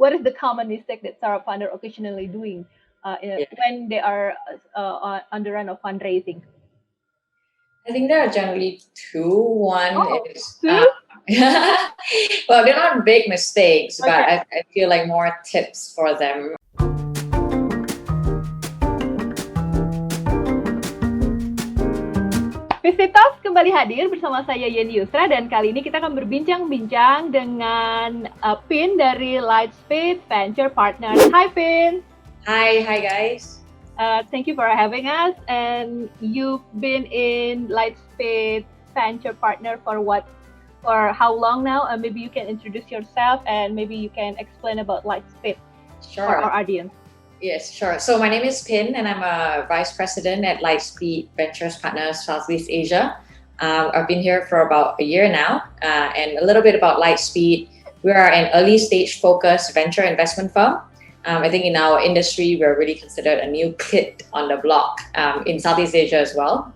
what is the common mistake that startup founder occasionally doing when they are on the run of fundraising? I think there are generally two. One is, two? well, they're not big mistakes, but Okay. I feel like more tips for them. Visitas kembali hadir bersama saya Yeni Yusra, dan kali ini kita akan berbincang-bincang dengan Pinn dari Lightspeed Venture Partners. Hi Pinn. Hi guys. Thank you for having us. And you've been in Lightspeed Venture Partner for how long now? Maybe you can introduce yourself and maybe you can explain about Lightspeed for our audience. Yes, sure. So my name is Pinn, and I'm a vice president at Lightspeed Venture Partners Southeast Asia. I've been here for about a year now, and a little bit about Lightspeed. We are an early stage focused venture investment firm. I think in our industry, we're really considered a new kid on the block in Southeast Asia as well.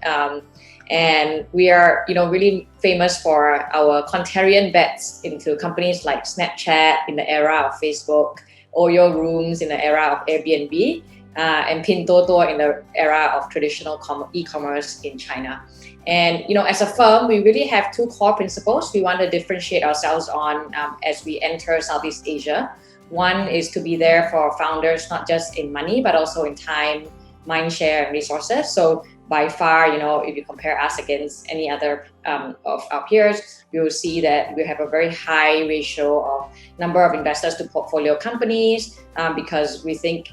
And we are, really famous for our contrarian bets into companies like Snapchat in the era of Facebook, Oyo Rooms in the era of Airbnb, and Pinduoduo in the era of traditional e-commerce in China. And as a firm, we really have two core principles we want to differentiate ourselves on as we enter Southeast Asia. One is to be there for founders, not just in money, but also in time, mind share, and resources. So by far, if you compare us against any other of our peers, you will see that we have a very high ratio of number of investors to portfolio companies because we think,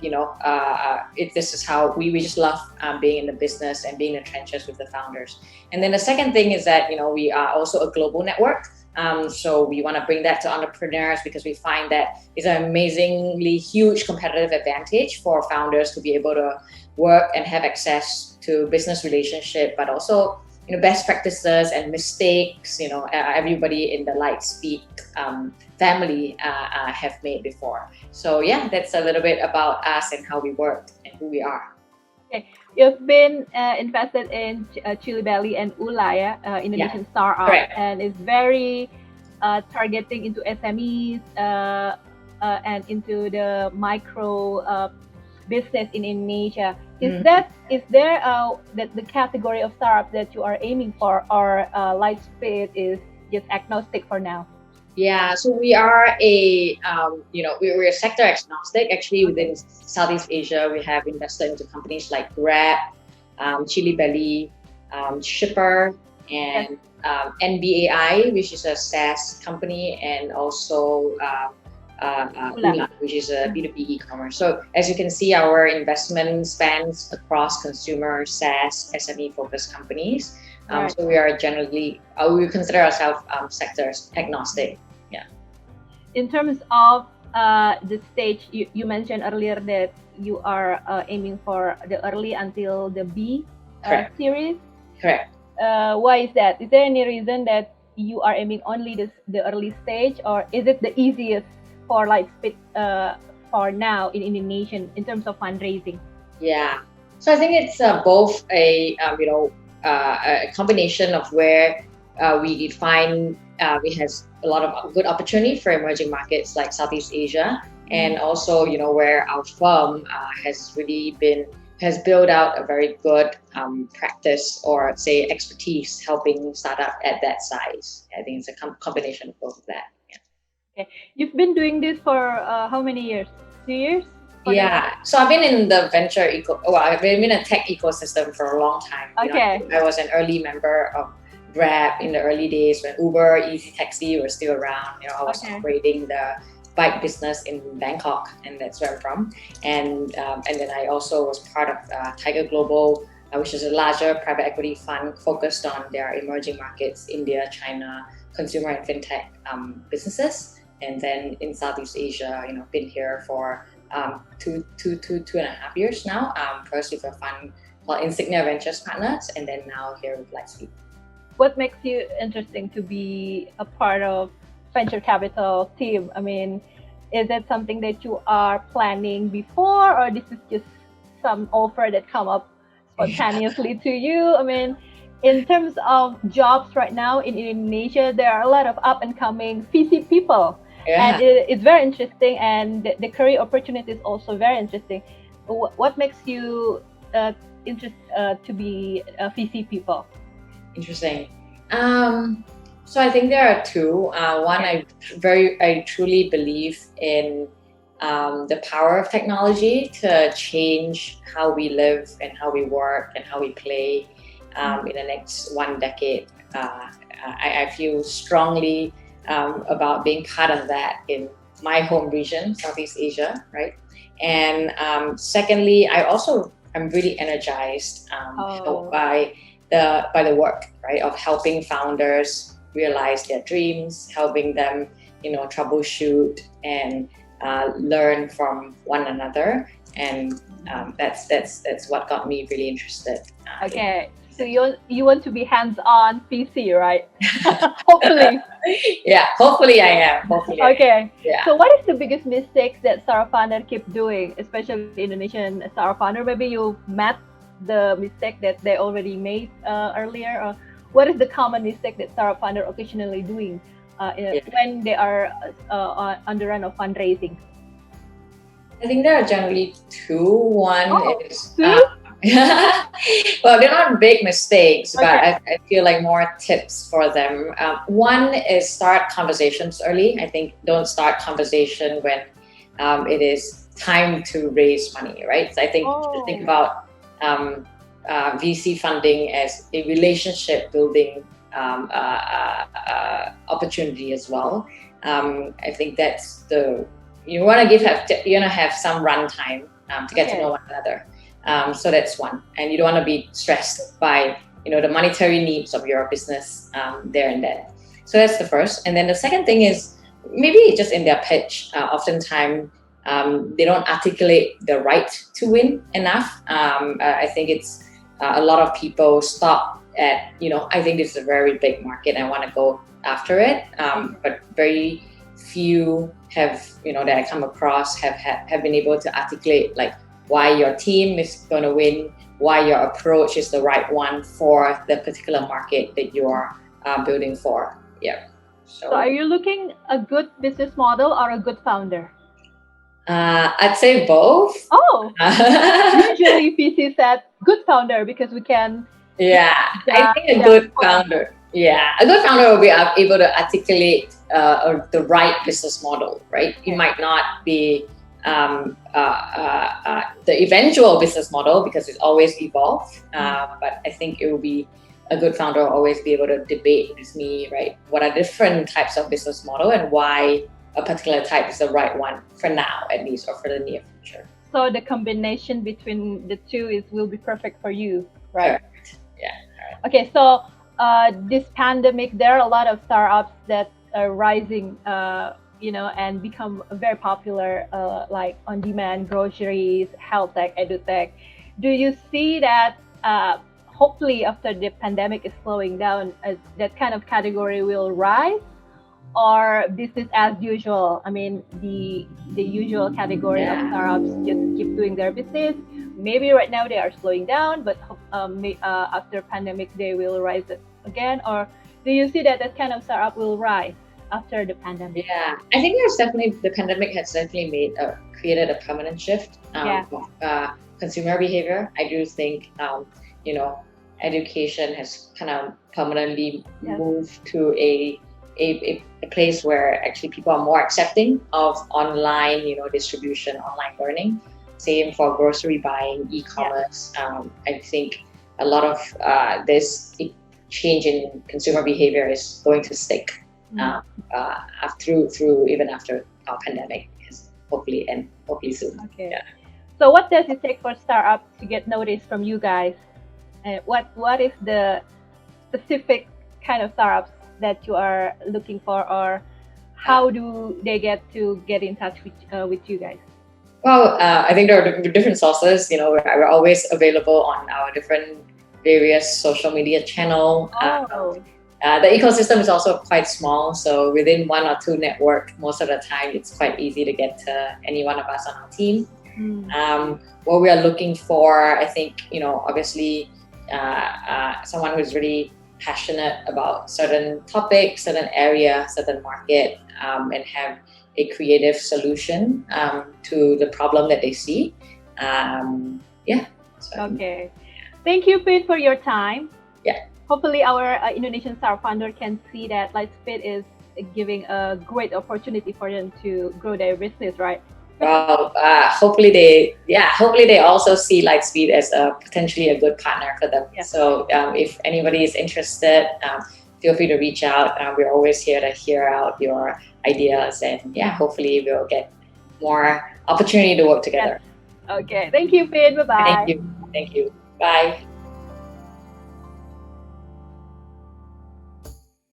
this is how we just love being in the business and being in the trenches with the founders. And then the second thing is that, we are also a global network. So we want to bring that to entrepreneurs because we find that it's an amazingly huge competitive advantage for founders to be able to work and have access to business relationship, but also best practices and mistakes everybody in the Lightspeed family have made before. So yeah, that's a little bit about us and how we work and who we are. Okay, you've been invested in Chili Belly and Ula, Indonesian startup, correct. And it's very targeting into SMEs and into the micro business in Indonesia. Is there that the category of startup that you are aiming for, or Lightspeed is just agnostic for now? Yeah, so we are we're sector agnostic. Actually, within Southeast Asia, we have invested into companies like Grab, Chili Belly, Shipper, and NBAI, which is a SaaS company, and also Ula, which is a B2B e-commerce. So as you can see, our investment spans across consumer, SaaS, SME-focused companies. Right. So we are generally, we consider ourselves sectors agnostic. Yeah. In terms of the stage, you mentioned earlier that you are aiming for the early until the B series. Correct. Why is that? Is there any reason that you are aiming only the early stage, or is it the easiest for Lightspeed for now in Indonesia in terms of fundraising? Yeah. So I think it's both a combination of where we find we have a lot of good opportunity for emerging markets like Southeast Asia, and also where our firm has built out a very good practice, or say expertise helping startup at that size. I think it's a combination of both of that. Okay, you've been doing this for how many years? 2 years? Yeah, so I've been in the venture I've been in a tech ecosystem for a long time. Okay. I was an early member of Grab in the early days when Uber, Easy Taxi were still around. I was operating the bike business in Bangkok, and that's where I'm from. And then I also was part of Tiger Global, which is a larger private equity fund focused on their emerging markets, India, China, consumer and fintech businesses. And then in Southeast Asia, been here for 2.5 years now. First with a fund called Insignia Venture Partners, and then now here with Lightspeed. What makes you interesting to be a part of venture capital team? I mean, is it something that you are planning before, or this is just some offer that come up spontaneously to you? I mean, in terms of jobs right now in Indonesia, there are a lot of up and coming VC people. Yeah. And it's very interesting, and the career opportunity is also very interesting. What makes you to be a VC people? Interesting. So I think there are two. One, I truly believe in the power of technology to change how we live and how we work and how we play in the next 1 decade. I feel strongly about being part of that in my home region, Southeast Asia, right? And secondly, I'm really energized by the work, right, of helping founders realize their dreams, helping them, troubleshoot and learn from one another, and that's what got me really interested. Okay, so you want to be hands-on PC, right? Hopefully. Yeah, hopefully I am. Hopefully. Okay. Yeah. So what is the biggest mistake that startup founder keep doing, especially Indonesian startup founder? Maybe you met the mistake that they already made earlier. Or what is the common mistake that startup founder occasionally doing when they are on the run of fundraising? I think there are generally two. One is two? well, they're not big mistakes, but I feel like more tips for them. One is start conversations early. I think don't start conversation when it is time to raise money, right? So I think think about VC funding as a relationship building opportunity as well. I think that's you want to have some run time to get to know one another. So that's one, and you don't want to be stressed by the monetary needs of your business there and then. So that's the first, and then the second thing is maybe just in their pitch. Oftentimes they don't articulate the right to win enough. I think it's a lot of people stop at I think this is a very big market and I want to go after it, but very few have that I come across have been able to articulate like why your team is going to win, why your approach is the right one for the particular market that you are building for. Yeah. So are you looking a good business model or a good founder? I'd say both. Usually VC said good founder because we can. Yeah, I think a good founder. Yeah, a good founder will be able to articulate the right business model, right? You might not be the eventual business model because it always evolves. But I think it will be a good founder will always be able to debate with me, right? What are different types of business model and why a particular type is the right one for now, at least, or for the near future. So the combination between the two will be perfect for you, right? Correct. Yeah. Right. Okay, so this pandemic, there are a lot of startups that are rising, and become very popular, like on-demand groceries, health tech, edutech. Do you see that hopefully after the pandemic is slowing down, that kind of category will rise? Or business as usual? I mean, the usual category of startups just keep doing their business. Maybe right now they are slowing down, but after pandemic they will rise again. Or do you see that kind of startup will rise after the pandemic? Yeah, I think the pandemic has definitely created a permanent shift of consumer behavior. I do think education has kind of permanently moved to a place where actually people are more accepting of online, distribution, online learning. Same for grocery buying, e-commerce. I think a lot of this change in consumer behavior is going to stick through even after our pandemic is hopefully soon. Okay. Yeah. So what does it take for startups to get noticed from you guys? What is the specific kind of startups that you are looking for, or how do they get in touch with you guys? Well, I think there are different sources. We're always available on our different various social media channel. The ecosystem is also quite small, so within one or two network, most of the time it's quite easy to get to any one of us on our team. What we are looking for, I think, obviously, someone who's really passionate about certain topic, certain area, certain market, and have a creative solution to the problem that they see. Okay. Thank you, Pete, for your time. Yeah. Hopefully, our Indonesian startup founder can see that Lightspeed is giving a great opportunity for them to grow their business, right? Well, hopefully they also see Lightspeed as potentially a good partner for them. Yes. So if anybody is interested, feel free to reach out. We're always here to hear out your ideas, and hopefully we'll get more opportunity to work together. Yes. Okay. Thank you, Pete. Bye-bye. Thank you. Bye.